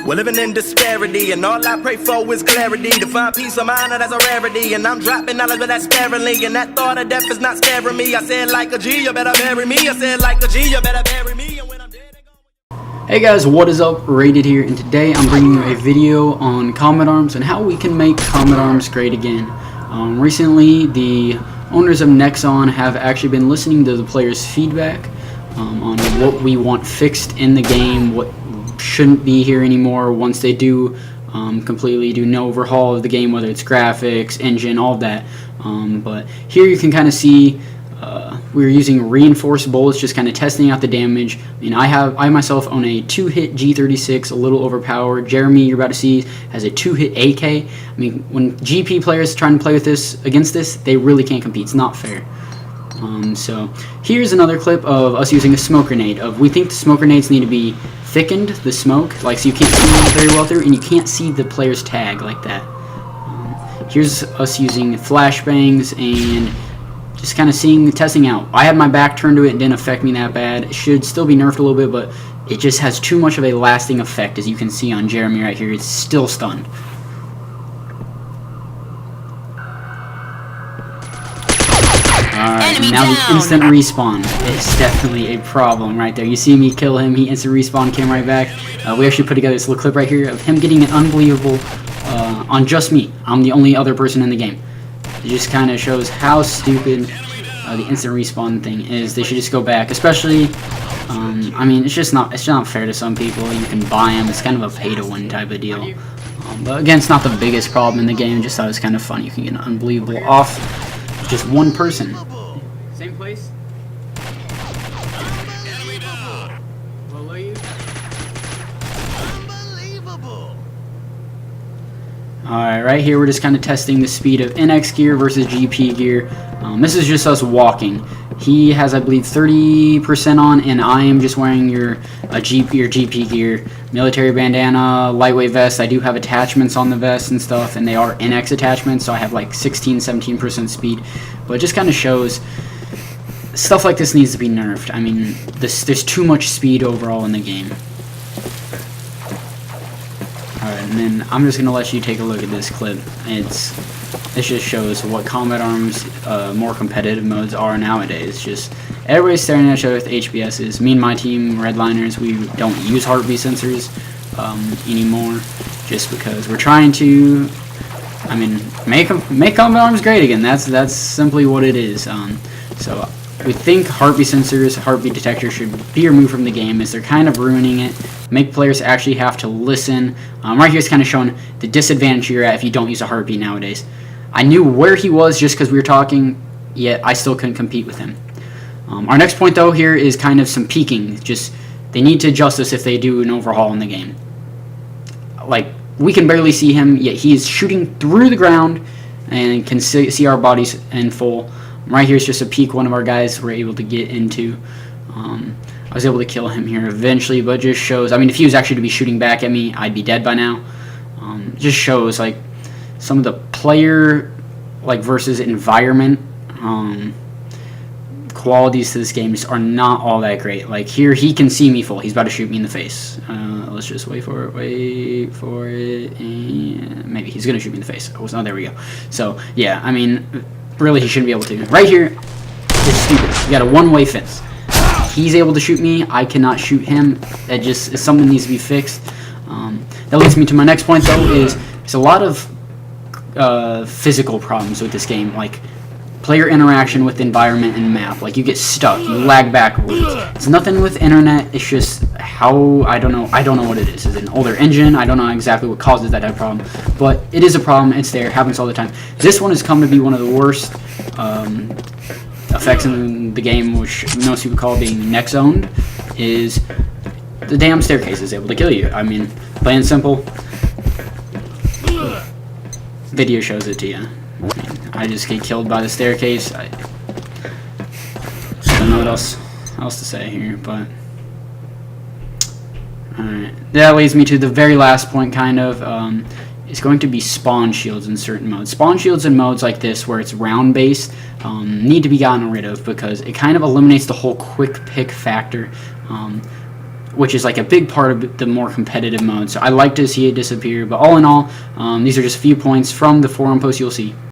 We're living in disparity, and all I pray for is clarity. To find peace of mind, that's a rarity. And I'm dropping knowledge, but that's sparingly. And that thought of death is not scaring me. I said like a G, you better bury me. I said like a G, you better bury me. And when I'm dead, Hey guys, what is up? Rated here, and today I'm bringing you a video on Combat Arms and how we can make Combat Arms great again. Recently, the owners of Nexon have actually been listening to the players' feedback on what we want fixed in the game, what shouldn't be here anymore once they do completely do an overhaul of the game, whether it's graphics, engine, all of that. But here you can kind of see we're using reinforced bullets, just kind of testing out the damage. I mean, I myself own a 2-hit G36, a little overpowered. Jeremy, you're about to see, has a 2-hit AK. I mean, when GP players trying to play with this against this, they really can't compete. It's not fair. So here's another clip of us using a smoke grenade. We think the smoke grenades need to be thickened, the smoke, like so you can't see them very well through, and you can't see the player's tag like that. Here's us using flashbangs and just kind of testing out. I had my back turned to it, and didn't affect me that bad. It should still be nerfed a little bit, but it just has too much of a lasting effect, as you can see on Jeremy right here. It's still stunned. Alright, now the instant respawn is definitely a problem right there. You see me kill him, he instant respawn, came right back. We actually put together this little clip right here of him getting an unbelievable on just me. I'm the only other person in the game. It just kind of shows how stupid the instant respawn thing is. They should just go back, especially, I mean, it's not fair to some people. You can buy them, it's kind of a pay-to-win type of deal. But again, it's not the biggest problem in the game. Just thought it was kind of fun. You can get an unbelievable off just one person. Same place? Below you? Alright, right here we're just kind of testing the speed of NX gear versus GP gear. This is just us walking. He has, I believe, 30% on, and I am just wearing your GP gear. Military bandana, lightweight vest. I do have attachments on the vest and stuff, and they are NX attachments, so I have like 16-17% speed. But it just kind of shows stuff like this needs to be nerfed. I mean, there's too much speed overall in the game. Alright, and then I'm just going to let you take a look at this clip. It just shows what Combat Arms more competitive modes are nowadays. Just everybody's staring at each other with HPSs. Me and my team, Redliners, we don't use heartbeat sensors anymore, just because we're trying to, I mean, make Combat Arms great again. That's simply what it is. So we think heartbeat sensors, heartbeat detectors should be removed from the game, as they're kind of ruining it. Make players actually have to listen. Right here it's kind of showing the disadvantage you're at if you don't use a heartbeat nowadays. I knew where he was just because we were talking, yet I still couldn't compete with him. Our next point though here is kind of some peeking. Just they need to adjust this if they do an overhaul in the game. Like, we can barely see him, yet he is shooting through the ground and can see our bodies in full. Right here is just a peek one of our guys were able to get into. I was able to kill him here eventually, but it just shows, I mean, if he was actually to be shooting back at me, I'd be dead by now. It just shows, like, some of the player, like, versus environment qualities to this game just are not all that great. Like, here, he can see me full. He's about to shoot me in the face. Let's just wait for it, and maybe he's going to shoot me in the face. Oh, there we go. So, yeah, I mean, really, he shouldn't be able to. Right here, it's stupid. You got a one-way fence. He's able to shoot me, I cannot shoot him. That just is something that needs to be fixed. That leads me to my next point, though, is there's a lot of physical problems with this game, like player interaction with environment and map. Like, you get stuck, you lag backwards. It's nothing with internet, it's just how, I don't know what it is. Is it an older engine? I don't know exactly what causes that type of problem, but it is a problem. It's there, it happens all the time. This one has come to be one of the worst effects in the game, which most people call being neck zoned, is the damn staircase is able to kill you. I mean, plain and simple, video shows it to you. I just get killed by the staircase. I don't know what else to say here, but alright. That leads me to the very last point, kind of. It's going to be spawn shields in certain modes. Spawn shields in modes like this, where it's round based, need to be gotten rid of, because it kind of eliminates the whole quick pick factor. which is like a big part of the more competitive mode. So I like to see it disappear. But all in all, these are just a few points from the forum post you'll see.